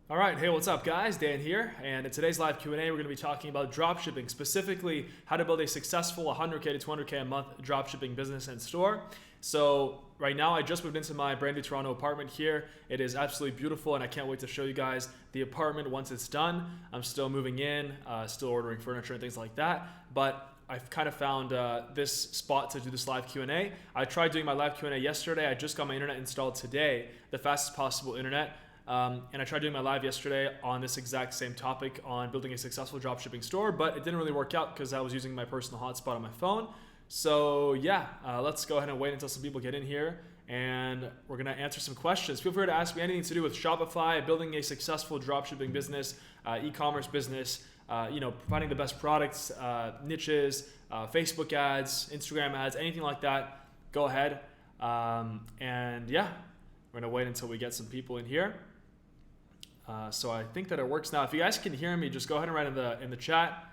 All right, hey, what's up, guys? Dan here, and in today's live Q&A, we're going to be talking about dropshipping, specifically how to build a successful 100K to 200K a month dropshipping business and store. So right now, I just moved into my brand new Toronto apartment here. It is absolutely beautiful, and I can't wait to show you guys the apartment once it's done. I'm still moving in, still ordering furniture and things like that, but I've kind of found this spot to do this live Q&A. I tried doing my live Q&A yesterday. I just got my internet installed today, the fastest possible internet. And I tried doing my live yesterday on this exact same topic on building a successful dropshipping store, but it didn't really work out because I was using my personal hotspot on my phone. So yeah, let's go ahead and wait until some people get in here, and we're gonna answer some questions. Feel free to ask me anything to do with Shopify, building a successful dropshipping business, e-commerce business, providing the best products, niches, Facebook ads, Instagram ads, anything like that. Go ahead, and yeah, we're gonna wait until we get some people in here. So I think that it works now. If you guys can hear me, just go ahead and write in the chat.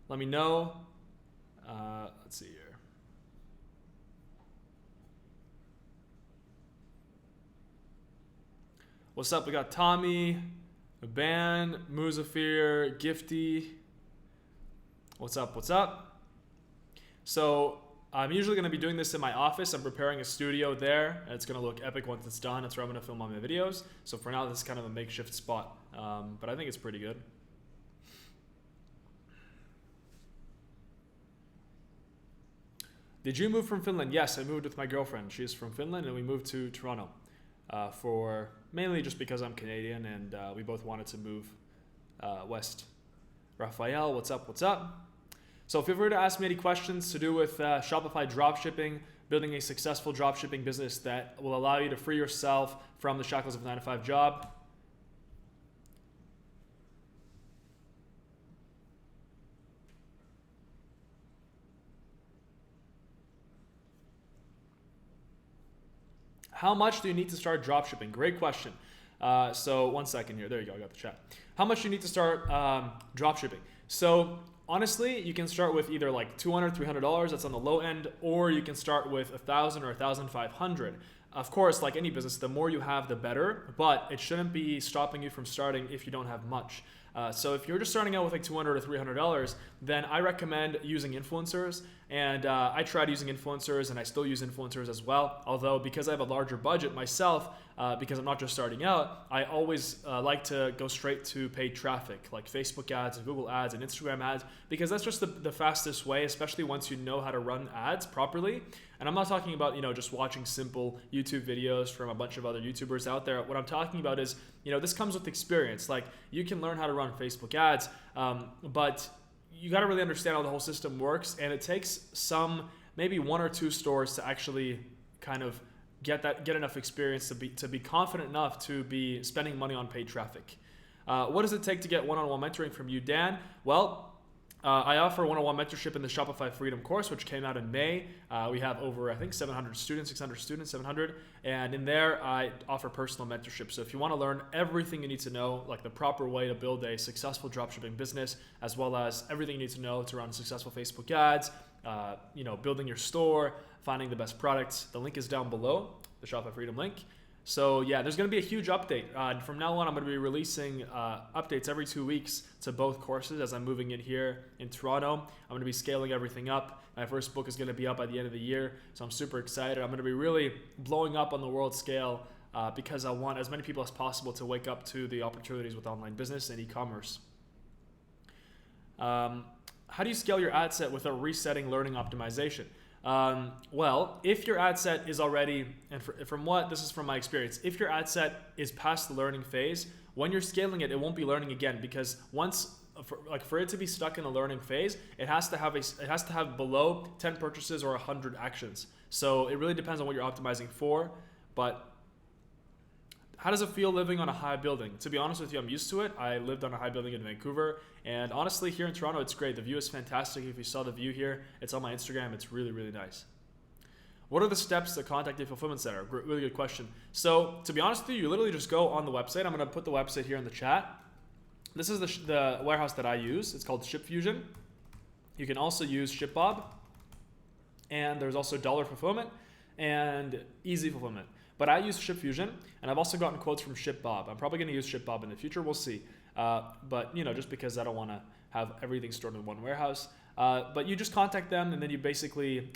Let me know. Let's see here. What's up? We got Tommy, Ban, Muzafir, Gifty. What's up? What's up? So I'm usually going to be doing this in my office. I'm preparing a studio there, and it's going to look epic once it's done. That's where I'm going to film all my videos. So for now, this is kind of a makeshift spot, but I think it's pretty good. Did you move from Finland? Yes, I moved with my girlfriend. She's from Finland, and we moved to Toronto for mainly just because I'm Canadian, and we both wanted to move west. Raphael, what's up? What's up? So feel free to ask me any questions to do with Shopify dropshipping, building a successful dropshipping business that will allow you to free yourself from the shackles of a 9-to-5 job. How much do you need to start dropshipping? Great question. So one second here. There you go. I got the chat. How much do you need to start dropshipping? So honestly, you can start with either like $200, $300, that's on the low end, or you can start with $1,000 or $1,500. Of course, like any business, the more you have, the better, but it shouldn't be stopping you from starting if you don't have much. So if you're just starting out with like $200 or $300, then I recommend using influencers. And I tried using influencers, and I still use influencers as well. Although because I have a larger budget myself, because I'm not just starting out, I always like to go straight to paid traffic, like Facebook ads and Google ads and Instagram ads, because that's just the fastest way, especially once you know how to run ads properly. And I'm not talking about, just watching simple YouTube videos from a bunch of other YouTubers out there. What I'm talking about is, this comes with experience. Like, you can learn how to run Facebook ads, but you got to really understand how the whole system works. And it takes maybe one or two stores to actually kind of get enough experience to be confident enough to be spending money on paid traffic. What does it take to get one-on-one mentoring from you, Dan? Well, I offer one-on-one mentorship in the Shopify Freedom course, which came out in May. We have over, I think, 700 students, 600 students, 700. And in there, I offer personal mentorship. So if you want to learn everything you need to know, like the proper way to build a successful dropshipping business, as well as everything you need to know to run successful Facebook ads, building your store, finding the best products, the link is down below, the Shopify Freedom link. So yeah, there's going to be a huge update. From now on, I'm going to be releasing updates every 2 weeks to both courses as I'm moving in here in Toronto. I'm going to be scaling everything up. My first book is going to be up by the end of the year, so I'm super excited. I'm going to be really blowing up on the world scale because I want as many people as possible to wake up to the opportunities with online business and e-commerce. How do you scale your ad set without resetting learning optimization? Well, if your ad set is already, and this is from my experience, if your ad set is past the learning phase, when you're scaling it, it won't be learning again, because for it to be stuck in a learning phase, it has to have below 10 purchases or 100 actions. So it really depends on what you're optimizing for. But how does it feel living on a high building? To be honest with you, I'm used to it. I lived on a high building in Vancouver, and honestly, here in Toronto, it's great. The view is fantastic. If you saw the view here, it's on my Instagram. It's really, really nice. What are the steps to contact a fulfillment center? Really good question. So to be honest with you literally just go on the website. I'm going to put the website here in the chat. This is the warehouse that I use. It's called ShipFusion. You can also use ShipBob, and there's also Dollar Fulfillment and Easy Fulfillment. But I use ShipFusion, and I've also gotten quotes from ShipBob. I'm probably going to use ShipBob in the future. We'll see. But just because I don't want to have everything stored in one warehouse. But you just contact them, and then you basically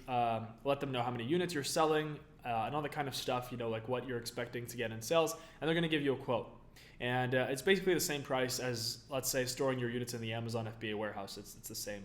let them know how many units you're selling and all that kind of stuff, like what you're expecting to get in sales, and they're going to give you a quote. And it's basically the same price as, let's say, storing your units in the Amazon FBA warehouse. It's the same.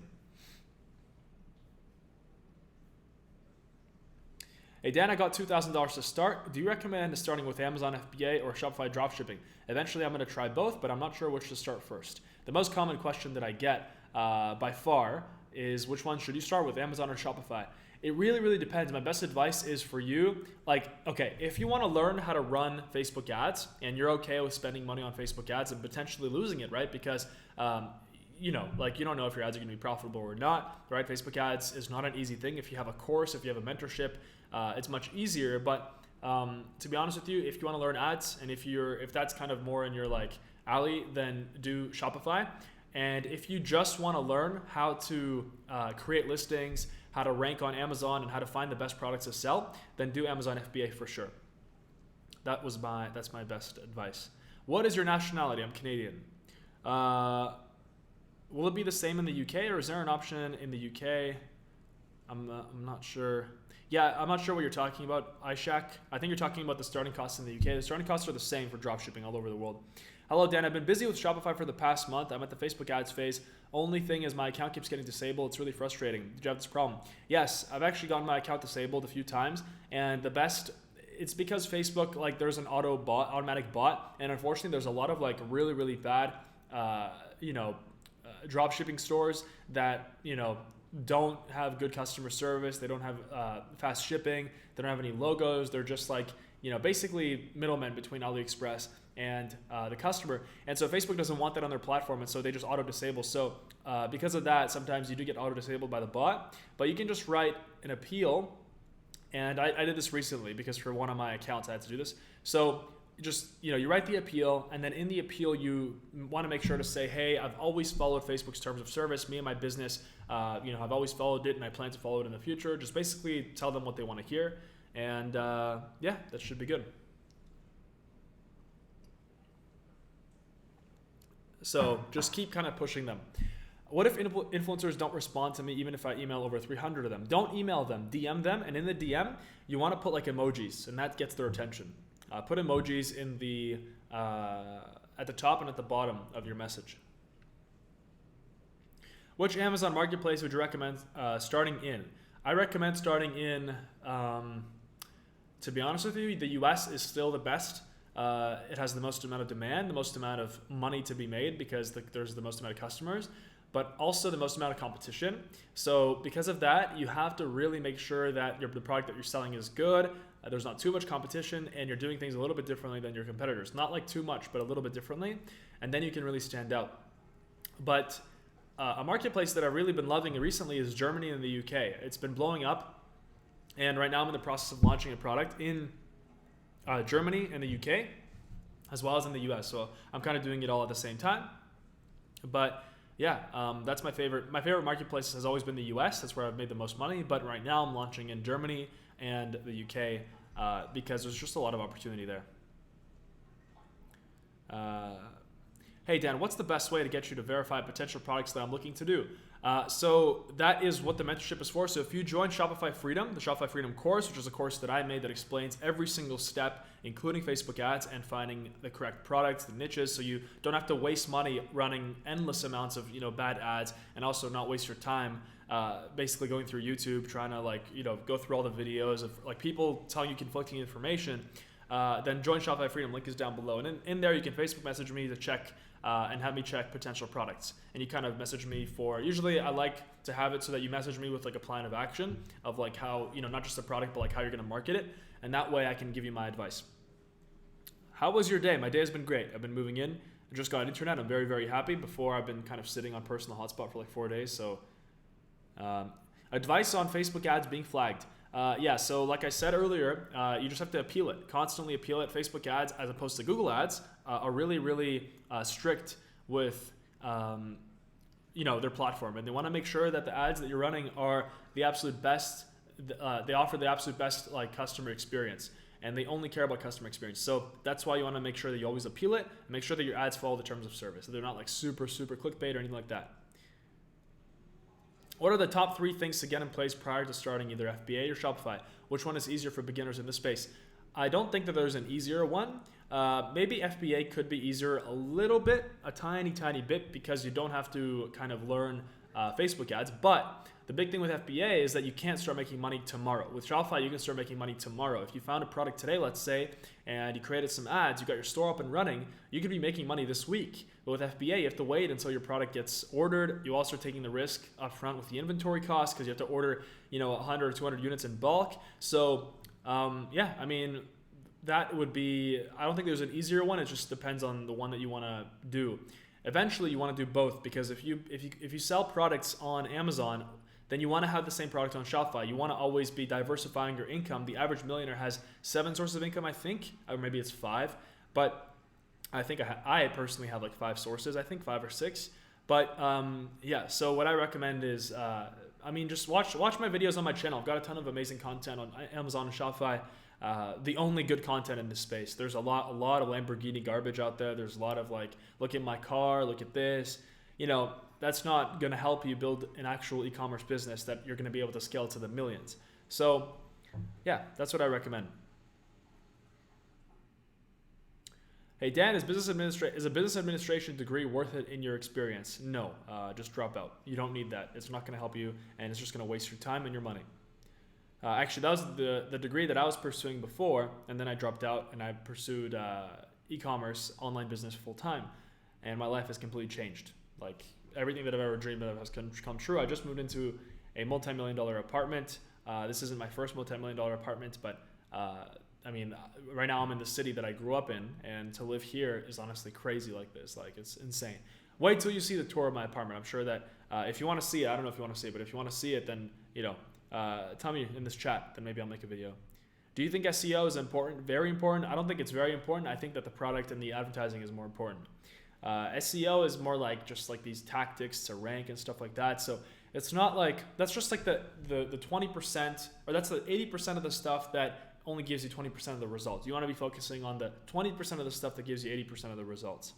Hey Dan, I got $2,000 to start. Do you recommend starting with Amazon FBA or Shopify dropshipping? Eventually I'm going to try both, but I'm not sure which to start first. The most common question that I get by far is, which one should you start with, Amazon or Shopify? It really, really depends. My best advice is for you, if you want to learn how to run Facebook ads and you're okay with spending money on Facebook ads and potentially losing it, right? Because you don't know if your ads are going to be profitable or not, right? Facebook ads is not an easy thing. If you have a course, if you have a mentorship, it's much easier. But to be honest with you, if you want to learn ads and if that's kind of more in your alley, then do Shopify. And if you just want to learn how to create listings, how to rank on Amazon, and how to find the best products to sell, then do Amazon FBA for sure. That's my best advice. What is your nationality? I'm Canadian. Will it be the same in the UK, or is there an option in the UK? I'm not sure. Yeah, I'm not sure what you're talking about, iShack. I think you're talking about the starting costs in the UK. The starting costs are the same for dropshipping all over the world. Hello, Dan. I've been busy with Shopify for the past month. I'm at the Facebook ads phase. Only thing is my account keeps getting disabled. It's really frustrating. Did you have this problem? Yes, I've actually gotten my account disabled a few times, and it's because Facebook, there's an automatic bot, and unfortunately there's a lot of really, really bad, drop shipping stores that, don't have good customer service. They don't have fast shipping. They don't have any logos. They're just basically middlemen between AliExpress and the customer. And so Facebook doesn't want that on their platform, and so they just auto-disable. So because of that, sometimes you do get auto-disabled by the bot, but you can just write an appeal. And I did this recently because for one of my accounts I had to do this. So you write the appeal, and then in the appeal you want to make sure to say, hey, I've always followed Facebook's terms of service. Me and my business, I've always followed it, and I plan to follow it in the future. Just basically tell them what they want to hear, and that should be good. So just keep kind of pushing them. What if influencers don't respond to me even if I email over 300 of them? Don't email them, DM them, and in the DM you want to put emojis, and that gets their attention. Put emojis in at the top and at the bottom of your message. Which Amazon marketplace would you recommend starting in? I recommend starting in, to be honest with you, the US is still the best. It has the most amount of demand, the most amount of money to be made because there's the most amount of customers, but also the most amount of competition. So because of that, you have to really make sure that the product that you're selling is good. There's not too much competition, and you're doing things a little bit differently than your competitors. Not too much, but a little bit differently, and then you can really stand out. But a marketplace that I've really been loving recently is Germany and the UK. It's been blowing up, and right now I'm in the process of launching a product in Germany and the UK, as well as in the US. So I'm kind of doing it all at the same time. But yeah, that's my favorite. My favorite marketplace has always been the US. That's where I've made the most money. But right now I'm launching in Germany and the UK because there's just a lot of opportunity there. Hey Dan, what's the best way to get you to verify potential products that I'm looking to do? So that is what the mentorship is for. So if you join Shopify Freedom, the Shopify Freedom course, which is a course that I made that explains every single step, including Facebook ads and finding the correct products, the niches, so you don't have to waste money running endless amounts of bad ads, and also not waste your time basically going through YouTube trying to go through all the videos of people telling you conflicting information. Then join Shopify Freedom. Link is down below, and in there you can Facebook message me to check and have me check potential products. And you kind of message me for, usually I like to have it so that you message me with a plan of action of how, not just the product, but how you're going to market it. And that way I can give you my advice. How was your day? My day has been great. I've been moving in. I just got internet. I'm very, very happy. Before I've been kind of sitting on personal hotspot for 4 days. So advice on Facebook ads being flagged. So like I said earlier, you just have to appeal it. Constantly appeal it. Facebook ads, as opposed to Google ads, are really, really strict with their platform, and they want to make sure that the ads that you're running are the absolute best. They offer the absolute best customer experience. and they only care about customer experience. So that's why you want to make sure that you always appeal it. Make sure that your ads follow the terms of service. So they're not like super clickbait or anything like that. What are the top 3 things to get in place prior to starting either FBA or Shopify? Which one is easier for beginners in this space? I don't think that there's an easier one. Maybe FBA could be easier a little bit, a tiny bit, because you don't have to kind of learn Facebook ads. But the big thing with FBA is that you can't start making money tomorrow. With Shopify, you can start making money tomorrow. If you found a product today, let's say, and you created some ads, you got your store up and running, you could be making money this week. But with FBA, you have to wait until your product gets ordered. You also are taking the risk up front with the inventory costs because you have to order, 100 or 200 units in bulk. So yeah, I mean, that would be, I don't think there's an easier one. It just depends on the one that you want to do. Eventually, you want to do both, because if you sell products on Amazon, then you want to have the same product on Shopify. You want to always be diversifying your income. The average millionaire has 7 sources of income, I think, or maybe it's 5. But I think I personally have like 5 sources, I think 5 or 6. But yeah, so what I recommend is, just watch my videos on my channel. I've got a ton of amazing content on Amazon and Shopify. The only good content in this space. There's a lot of Lamborghini garbage out there. There's a lot of like, look at my car, look at this. That's not going to help you build an actual e-commerce business that you're going to be able to scale to the millions. So yeah, that's what I recommend. Hey Dan, is a business administration degree worth it in your experience? No, just drop out. You don't need that. It's not going to help you, and it's just going to waste your time and your money. Actually, that was the degree that I was pursuing before, and then I dropped out and I pursued e-commerce, online business full time, and my life has completely changed. Like everything that I've ever dreamed of has come true. I just moved into a multi-million-dollar apartment. This isn't my first multi-million-dollar apartment, but right now I'm in the city that I grew up in, and to live here is honestly crazy like this. Like, it's insane. Wait till you see the tour of my apartment. I'm sure that if you want to see it, I don't know if you want to see it, but if you want to see it, then tell me in this chat, then maybe I'll make a video. Do you think SEO is important? Very important. I don't think it's very important. I think that the product and the advertising is more important. SEO is more like just like these tactics to rank and stuff like that. So it's not like, that's just like the 20%, or that's the 80% of the stuff that only gives you 20% of the results. You want to be focusing on the 20% of the stuff that gives you 80% of the results.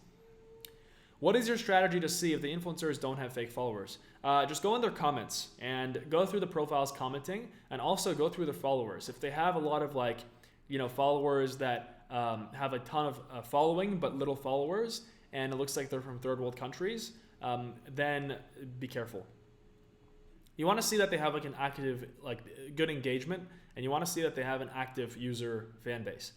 What is your strategy to see if the influencers don't have fake followers? Just go in their comments and go through the profiles commenting, and also go through their followers. If they have a lot of followers that have a ton of following but little followers, and it looks like they're from third world countries, then be careful. You want to see that they have an active, good engagement, and you want to see that they have an active user fan base.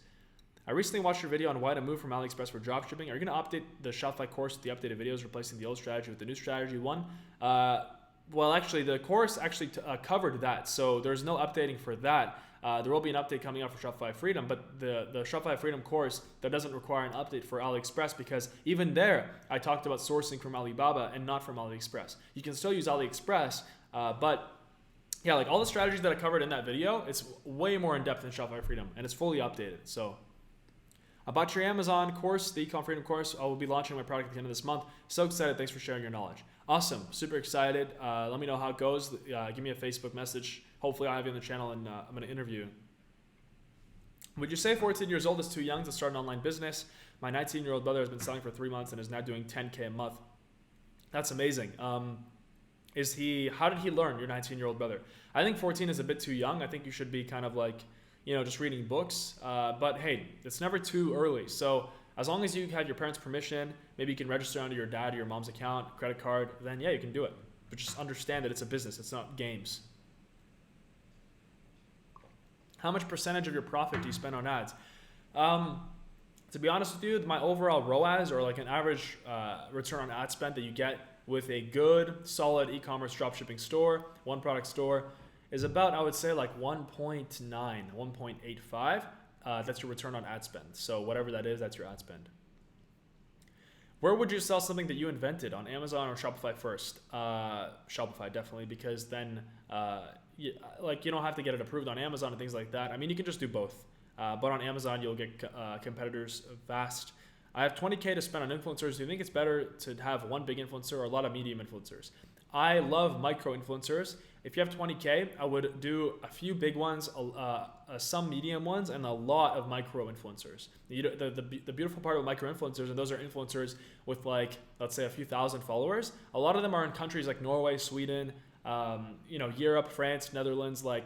I recently watched your video on why to move from AliExpress for dropshipping. Are you going to update the Shopify course with the updated videos, replacing the old strategy with the new strategy one? Well, actually, the course covered that, so there's no updating for that. There will be an update coming out for Shopify Freedom, but the Shopify Freedom course, that doesn't require an update for AliExpress, because even there, I talked about sourcing from Alibaba and not from AliExpress. You can still use AliExpress, but yeah, all the strategies that I covered in that video, it's way more in depth than Shopify Freedom, and it's fully updated. So about your Amazon course, the Ecom Freedom course, I will be launching my product at the end of this month. So excited. Thanks for sharing your knowledge. Awesome. Super excited. Let me know how it goes. Give me a Facebook message. Hopefully I'll have you on the channel, and I'm going to interview you. Would you say 14 years old is too young to start an online business? My 19-year-old brother has been selling for 3 months and is now doing 10K a month. That's amazing. How did he learn, your 19-year-old brother? I think 14 is a bit too young. I think you should be kind of just reading books. But hey, it's never too early. So as long as you have your parents' permission, maybe you can register under your dad or your mom's account, credit card, then yeah, you can do it. But just understand that it's a business. It's not games. How much percentage of your profit do you spend on ads? To be honest with you, my overall ROAS, or an average return on ad spend that you get with a good, solid e-commerce dropshipping store, one product store, is about, I would say, 1.9, 1.85. That's your return on ad spend. So whatever that is, that's your ad spend. Where would you sell something that you invented, on Amazon or Shopify first? Shopify, definitely, because then you don't have to get it approved on Amazon and things like that. I mean, you can just do both. But on Amazon, you'll get competitors fast. I have 20K to spend on influencers. Do you think it's better to have one big influencer or a lot of medium influencers? I love micro influencers. If you have 20K, I would do a few big ones, some medium ones, and a lot of micro influencers. The beautiful part of micro influencers, and those are influencers with like, let's say a few thousand followers. A lot of them are in countries like Norway, Sweden, Europe, France, Netherlands, like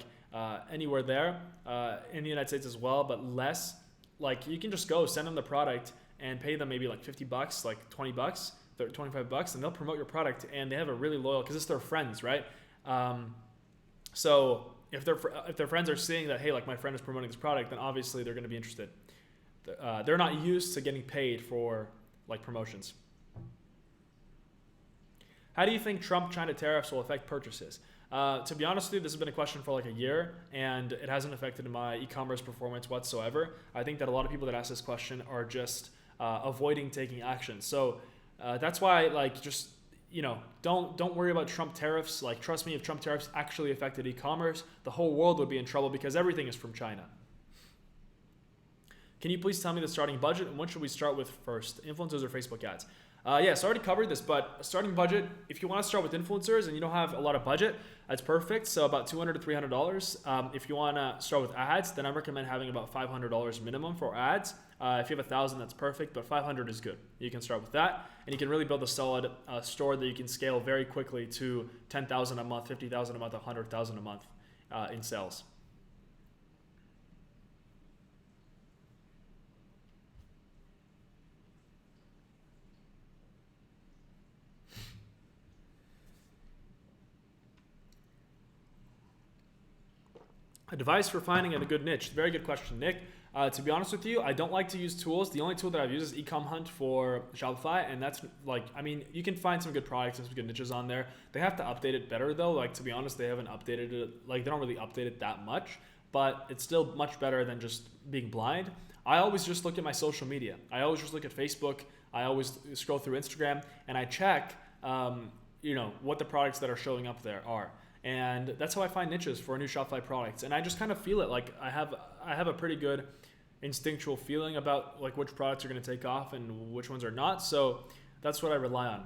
anywhere there, in the United States as well, but less. Like you can just go send them the product and pay them maybe like $50, like $20, $25, and they'll promote your product, and they have a really loyal, because it's their friends, right? So if their friends are seeing that, hey, like my friend is promoting this product, then obviously they're going to be interested. They're not used to getting paid for like promotions. How do you think Trump-China tariffs will affect purchases? To be honest with you, this has been a question for like a year, and it hasn't affected my e-commerce performance whatsoever. I think that a lot of people that ask this question are just avoiding taking action. So that's why, like, just don't worry about Trump tariffs. Like, trust me, if Trump tariffs actually affected e-commerce, the whole world would be in trouble because everything is from China. Can you please tell me the starting budget, and what should we start with first, influencers or Facebook ads? So I already covered this, but starting budget, if you want to start with influencers and you don't have a lot of budget, that's perfect. So about $200 to $300. If you want to start with ads, then I recommend having about $500 minimum for ads. If you have 1,000, that's perfect, but 500 is good. You can start with that, and you can really build a solid store that you can scale very quickly to 10,000 a month, 50,000 a month, 100,000 a month in sales. Advice for finding a good niche. Very good question, Nick. To be honest with you, I don't like to use tools. The only tool that I've used is Ecom Hunt for Shopify, and that's like, I mean, you can find some good products and some good niches on there. They have to update it better though. Like, to be honest, they haven't updated it. Like, they don't really update it that much, but it's still much better than just being blind. I always just look at my social media. I always just look at Facebook. I always scroll through Instagram, and I check, what the products that are showing up there are. And that's how I find niches for new Shopify products. And I just kind of feel it. Like I have a pretty good instinctual feeling about like which products are going to take off and which ones are not. So that's what I rely on.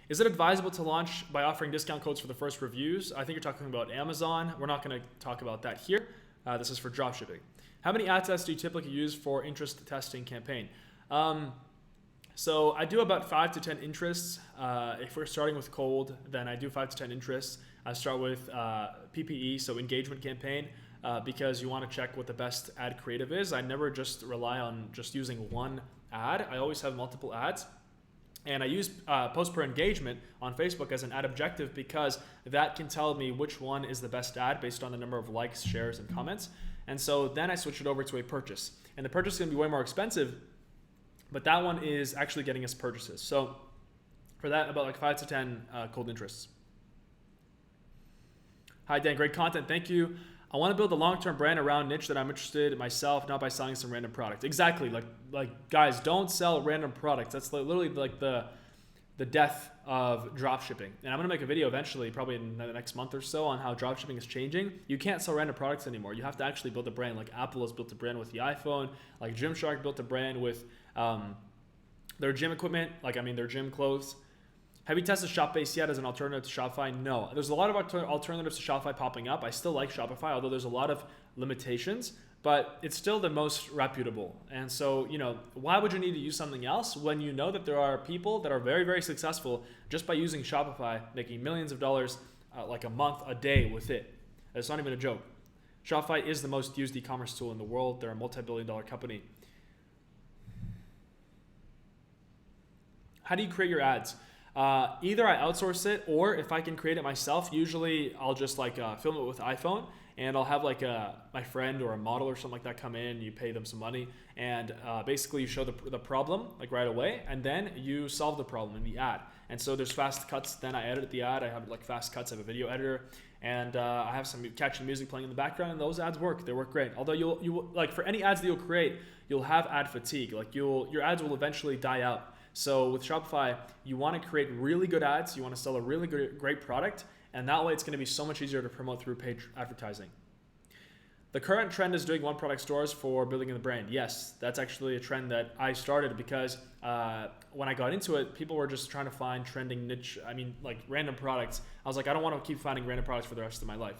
Is it advisable to launch by offering discount codes for the first reviews? I think you're talking about Amazon. We're not going to talk about that here. This is for dropshipping. How many ad sets do you typically use for interest testing campaign? So I do about 5 to 10 interests. If we're starting with cold, then I do 5 to 10 interests. I start with PPE, so engagement campaign, because you want to check what the best ad creative is. I never just rely on just using one ad. I always have multiple ads. And I use post per engagement on Facebook as an ad objective because that can tell me which one is the best ad based on the number of likes, shares, and comments. And so then I switch it over to a purchase. And the purchase is going to be way more expensive, but that one is actually getting us purchases. So for that, about like 5 to 10 cold interests. Hi, Dan. Great content. Thank you. I want to build a long-term brand around niche that I'm interested in myself, not by selling some random product. Exactly. Like guys, don't sell random products. That's literally like the death of dropshipping. And I'm going to make a video eventually, probably in the next month or so, on how dropshipping is changing. You can't sell random products anymore. You have to actually build a brand. Like Apple has built a brand with the iPhone. Like Gymshark built a brand with their gym equipment, their gym clothes. Have you tested Shopbase yet as an alternative to Shopify? No. There's a lot of alternatives to Shopify popping up. I still like Shopify, although there's a lot of limitations, but it's still the most reputable. And so, why would you need to use something else when you know that there are people that are very, very successful just by using Shopify, making millions of dollars like a month, a day with it? It's not even a joke. Shopify is the most used e-commerce tool in the world. They're a multi-billion-dollar company. How do you create your ads? Either I outsource it, or if I can create it myself, usually I'll just film it with iPhone, and I'll have my friend or a model or something like that come in. You pay them some money, and basically you show the problem right away, and then you solve the problem in the ad. And so there's fast cuts. Then I edit the ad. I have fast cuts. I have a video editor, and I have some catchy music playing in the background. And those ads work. They work great. Although you for any ads that you'll create, you'll have ad fatigue. Your ads will eventually die out. So with Shopify, you want to create really good ads. You want to sell a really great product. And that way it's going to be so much easier to promote through paid advertising. The current trend is doing one product stores for building the brand. Yes, that's actually a trend that I started because when I got into it, people were just trying to find trending niche, like random products. I was like, I don't want to keep finding random products for the rest of my life,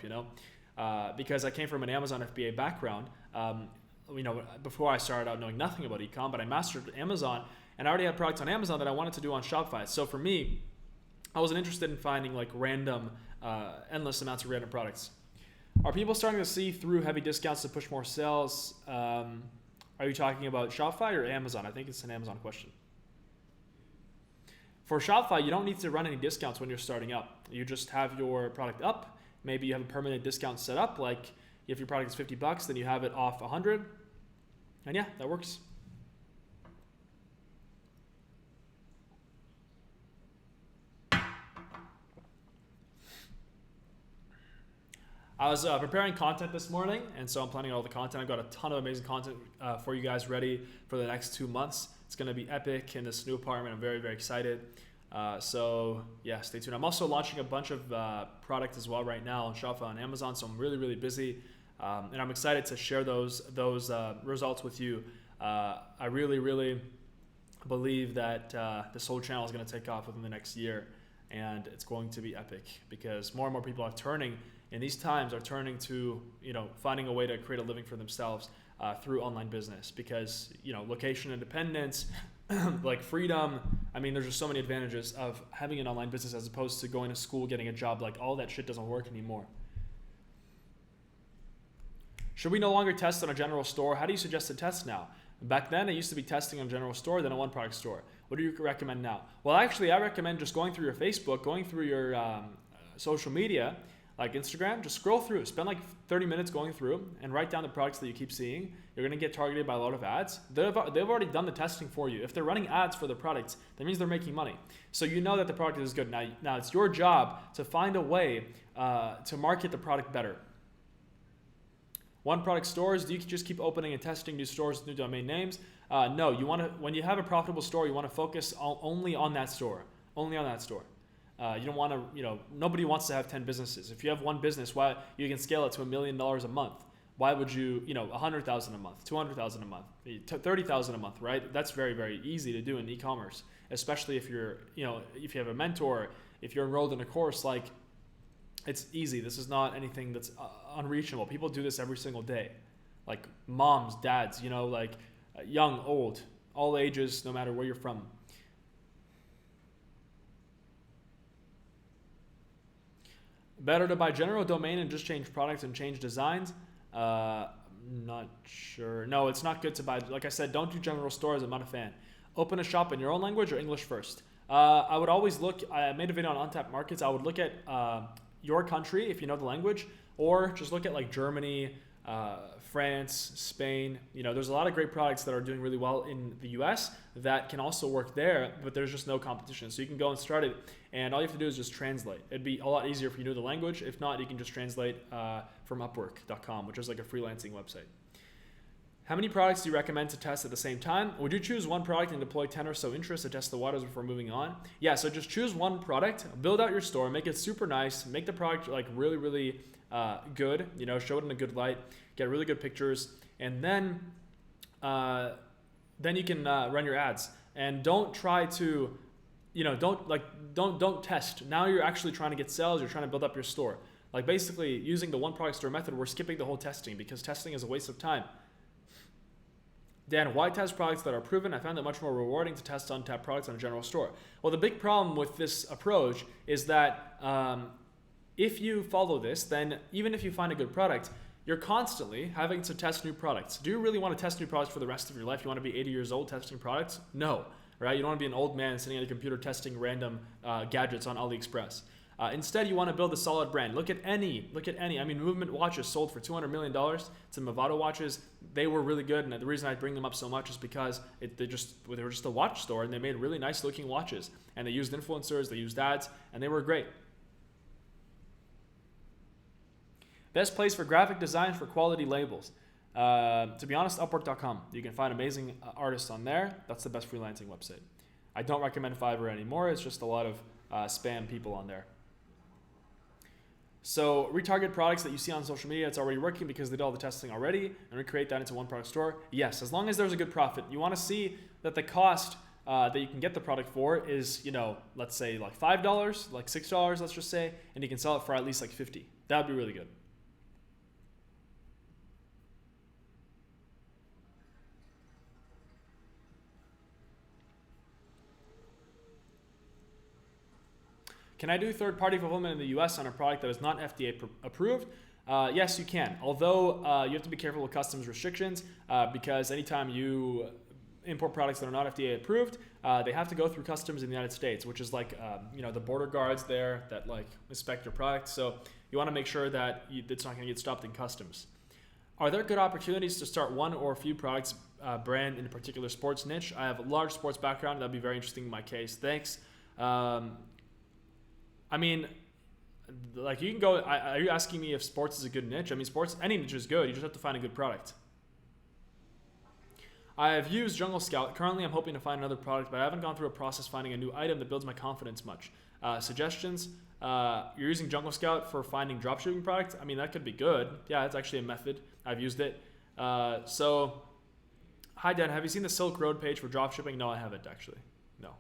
because I came from an Amazon FBA background. Before I started out knowing nothing about ecom, but I mastered Amazon and I already had products on Amazon that I wanted to do on Shopify. So for me, I wasn't interested in finding like random, endless amounts of random products. Are people starting to see through heavy discounts to push more sales? Are you talking about Shopify or Amazon? I think it's an Amazon question. For Shopify, you don't need to run any discounts when you're starting up. You just have your product up. Maybe you have a permanent discount set up. Like if your product is $50, then you have it off 100. And yeah, that works. I was preparing content this morning, and so I'm planning all the content. I've got a ton of amazing content for you guys ready for the next 2 months. It's going to be epic in this new apartment. I'm very, very excited. So yeah, stay tuned. I'm also launching a bunch of product as well right now on Shopify and Amazon, so I'm really, really busy. And I'm excited to share those results with you. I really, really believe that this whole channel is going to take off within the next year, and it's going to be epic because more and more people are turning in these times to finding a way to create a living for themselves through online business because location independence, like freedom. There's just so many advantages of having an online business as opposed to going to school, getting a job. Like all that shit doesn't work anymore. Should we no longer test on a general store? How do you suggest to test now? Back then, it used to be testing on a general store, then a one product store. What do you recommend now? Well, actually, I recommend just going through your Facebook, going through your social media, like Instagram, just scroll through, spend like 30 minutes going through and write down the products that you keep seeing. You're going to get targeted by a lot of ads. They've already done the testing for you. If they're running ads for the products, that means they're making money. So you know that the product is good. Now it's your job to find a way to market the product better. One product stores, do you just keep opening and testing new stores with new domain names? No, when you have a profitable store, you want to focus only on that store. Only on that store. You don't want to, nobody wants to have 10 businesses. If you have one business, why you can scale it to $1 million a month. Why would you, $100,000 a month, $200,000 a month, $30,000 a month, right? That's very, very easy to do in e-commerce, especially if you're, if you have a mentor, if you're enrolled in a course, like it's easy. This is not anything that's unreachable. People do this every single day. Like moms, dads, young, old, all ages, no matter where you're from. Better to buy general domain and just change products and change designs? Not sure. No, it's not good to buy. Like I said, don't do general stores. I'm not a fan. Open a shop in your own language or English first. I would always look. I made a video on untapped markets. I would look at your country if you know the language, or just look at like Germany, France, Spain. There's a lot of great products that are doing really well in the US that can also work there, but there's just no competition. So you can go and start it, and all you have to do is just translate. It'd be a lot easier if you knew the language. If not, you can just translate from Upwork.com, which is like a freelancing website. How many products do you recommend to test at the same time? Would you choose one product and deploy 10 or so interests to test the waters before moving on? Yeah, so just choose one product, build out your store, make it super nice, make the product like really, really good, show it in a good light, get really good pictures, and then you can run your ads. And don't try to, don't test. Now you're actually trying to get sales, you're trying to build up your store. Like basically using the one product store method, we're skipping the whole testing because testing is a waste of time. Dan, why test products that are proven? I found it much more rewarding to test untapped products on a general store. Well, the big problem with this approach is that if you follow this, then even if you find a good product, you're constantly having to test new products. Do you really want to test new products for the rest of your life? You want to be 80 years old testing products? No, right? You don't want to be an old man sitting at a computer testing random gadgets on AliExpress. Instead, you want to build a solid brand. Look at any. Movement watches sold for $200 million. It's Movado watches. They were really good, and the reason I bring them up so much is because they were just a watch store, and they made really nice looking watches. And they used influencers, they used ads, and they were great. Best place for graphic design for quality labels. To be honest, Upwork.com. You can find amazing artists on there. That's the best freelancing website. I don't recommend Fiverr anymore. It's just a lot of spam people on there. So Retarget Products that you see on social media, it's already working because they did all the testing already, and recreate that into one product store. Yes, as long as there's a good profit. You want to see that the cost that you can get the product for is, let's say like $5, like $6, let's just say, and you can sell it for at least like 50. That would be really good. Can I do third-party fulfillment in the US on a product that is not FDA approved? Yes, you can. Although you have to be careful with customs restrictions because anytime you import products that are not FDA approved, they have to go through customs in the United States, which is like the border guards there that like inspect your product. So you want to make sure that it's not going to get stopped in customs. Are there good opportunities to start one or a few products brand in a particular sports niche? I have a large sports background. That'd be very interesting in my case. Thanks. I mean, like you can go, are you asking me if sports is a good niche? I mean, sports, any niche is good. You just have to find a good product. I have used Jungle Scout. Currently, I'm hoping to find another product, but I haven't gone through a process finding a new item that builds my confidence much. Suggestions? You're using Jungle Scout for finding dropshipping products? I mean, that could be good. Yeah, it's actually a method. I've used it. So, hi Dan, have you seen the Silk Road page for dropshipping? No, I haven't actually. No.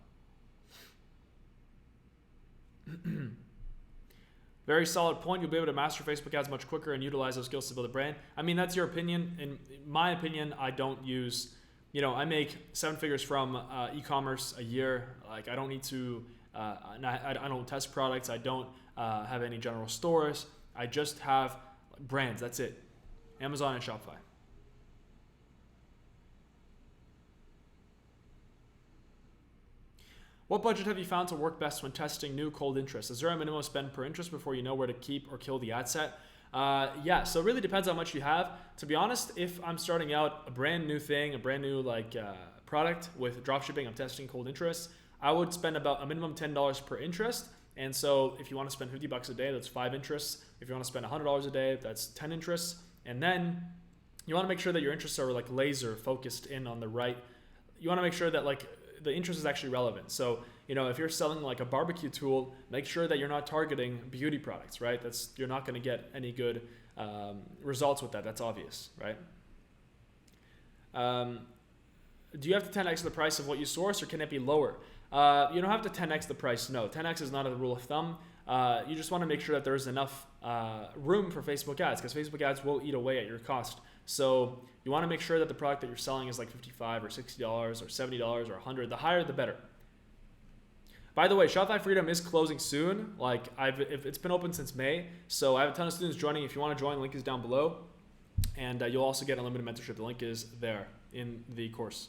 Very solid point. You'll be able to master Facebook ads much quicker and utilize those skills to build a brand. I mean, that's your opinion. In my opinion, I don't use, I make 7 figures from e-commerce a year. Like I don't need to, I don't test products. I don't have any general stores. I just have brands. That's it. Amazon and Shopify. What budget have you found to work best when testing new cold interest? Is there a minimum spend per interest before you know where to keep or kill the ad set? Yeah, so it really depends how much you have. To be honest, if I'm starting out a brand new thing, a brand new product with dropshipping, I'm testing cold interest, I would spend about a minimum $10 per interest. And so if you want to spend $50 a day, that's 5 interests. If you want to spend $100 a day, that's 10 interests. And then you want to make sure that your interests are like laser focused in on the right. You want to make sure that the interest is actually relevant. So, if you're selling like a barbecue tool, make sure that you're not targeting beauty products, right? You're not going to get any good results with that. That's obvious, right? Do you have to 10x the price of what you source, or can it be lower? You don't have to 10x the price. No, 10x is not a rule of thumb. You just want to make sure that there's enough room for Facebook ads, because Facebook ads will eat away at your cost. So you want to make sure that the product that you're selling is like $55 or $60 or $70 or $100. The higher, the better. By the way, Shopify Freedom is closing soon. It's been open since May, so I have a ton of students joining. If you want to join, the link is down below, and you'll also get unlimited mentorship. The link is there in the course,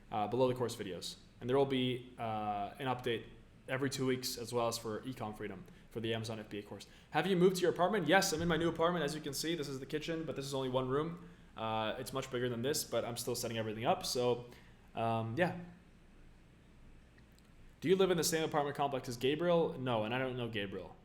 below the course videos, and there will be an update every 2 weeks, as well as for Ecom Freedom for the Amazon FBA course. Have you moved to your apartment? Yes, I'm in my new apartment. As you can see, this is the kitchen, but this is only one room. It's much bigger than this, but I'm still setting everything up. So, yeah. Do you live in the same apartment complex as Gabriel? No, and I don't know Gabriel.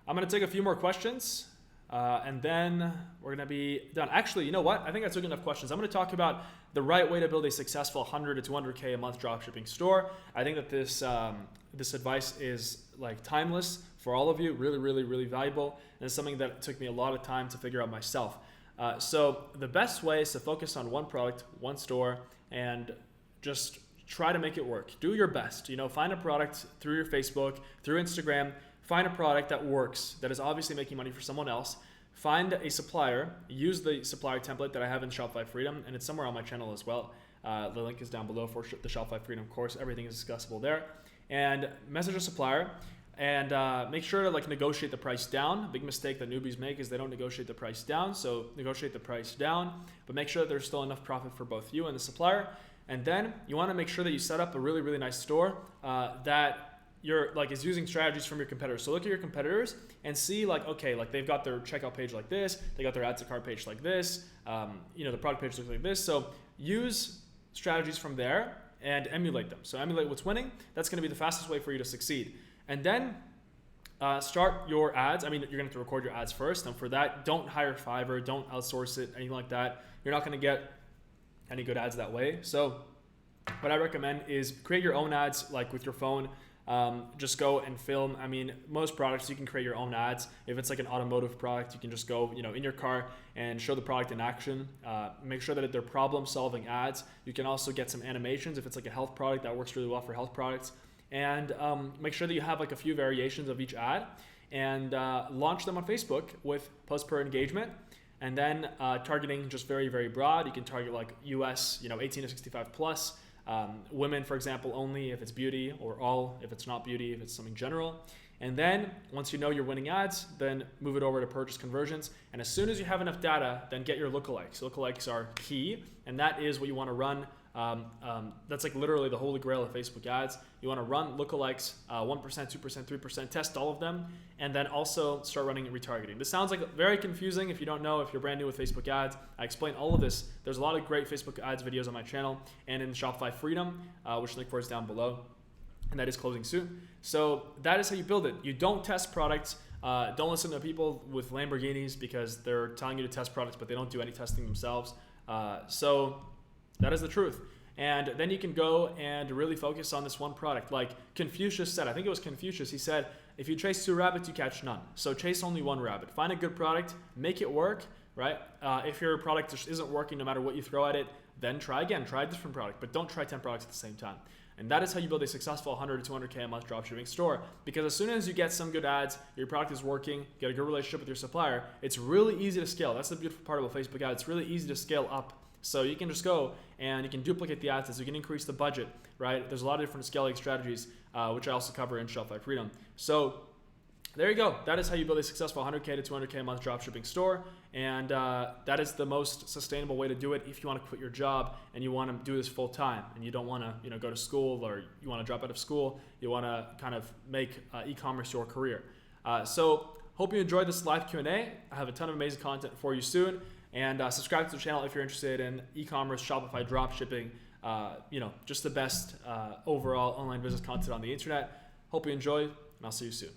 I'm going to take a few more questions. And then we're going to be done. Actually, you know what? I think I took enough questions. I'm going to talk about the right way to build a successful 100 to 200K a month dropshipping store. I think that this advice is like timeless for all of you, really, really, really valuable. And it's something that took me a lot of time to figure out myself. So the best way is to focus on one product, one store, and just try to make it work. Do your best. Find a product through your Facebook, through Instagram. Find a product that works, that is obviously making money for someone else. Find a supplier. Use the supplier template that I have in Shopify Freedom, and it's somewhere on my channel as well. The link is down below for the Shopify Freedom course. Everything is discussable there. And message a supplier, and make sure to negotiate the price down. A big mistake that newbies make is they don't negotiate the price down. So negotiate the price down, but make sure that there's still enough profit for both you and the supplier. And then you want to make sure that you set up a really, really nice store that is using strategies from your competitors. So look at your competitors and see they've got their checkout page like this, they got their add to cart page like this, the product page looks like this. So use strategies from there and emulate them. So emulate what's winning. That's going to be the fastest way for you to succeed. And then start your ads. I mean, you're gonna have to record your ads first, and for that, don't hire Fiverr, don't outsource it, anything like that. You're not gonna get any good ads that way. So what I recommend is create your own ads, like with your phone. Just go and film. I mean, most products you can create your own ads. If it's like an automotive product, you can just go, in your car and show the product in action. Make sure that they're problem-solving ads. You can also get some animations if it's like a health product. That works really well for health products. And make sure that you have like a few variations of each ad, and launch them on Facebook with post per engagement. And then targeting just very, very broad. You can target like US, 18 to 65 plus. Women, for example, only if it's beauty, or all if it's not beauty, if it's something general. And then once you know you're winning ads, then move it over to purchase conversions. And as soon as you have enough data, then get your lookalikes. Lookalikes are key, and that is what you want to run. That's like literally the holy grail of Facebook ads. You want to run lookalikes, 1%, 2%, 3%, test all of them, and then also start running retargeting. This sounds like very confusing if you don't know, if you're brand new with Facebook ads. I explain all of this. There's a lot of great Facebook ads videos on my channel and in Shopify Freedom, which link for is down below, and that is closing soon. So that is how you build it. You don't test products. Don't listen to people with Lamborghinis because they're telling you to test products, but they don't do any testing themselves. So that is the truth. And then you can go and really focus on this one product. Like Confucius said, I think it was Confucius, he said, if you chase 2 rabbits, you catch none. So chase only 1 rabbit. Find a good product, make it work, right? If your product just isn't working, no matter what you throw at it, then try again, try a different product, but don't try 10 products at the same time. And that is how you build a successful 100 to 200K a month dropshipping store. Because as soon as you get some good ads, your product is working, get a good relationship with your supplier, it's really easy to scale. That's the beautiful part about Facebook ads. It's really easy to scale up. So you can just go and you can duplicate the ads, you can increase the budget, right? There's a lot of different scaling strategies, which I also cover in Shopify Freedom. So there you go. That is how you build a successful 100K to 200K a month dropshipping store. And that is the most sustainable way to do it if you want to quit your job and you want to do this full time and you don't want to go to school, or you want to drop out of school. You want to kind of make e-commerce your career. So hope you enjoyed this live Q&A. I have a ton of amazing content for you soon. And subscribe to the channel if you're interested in e-commerce, Shopify, dropshipping, just the best overall online business content on the internet. Hope you enjoy, and I'll see you soon.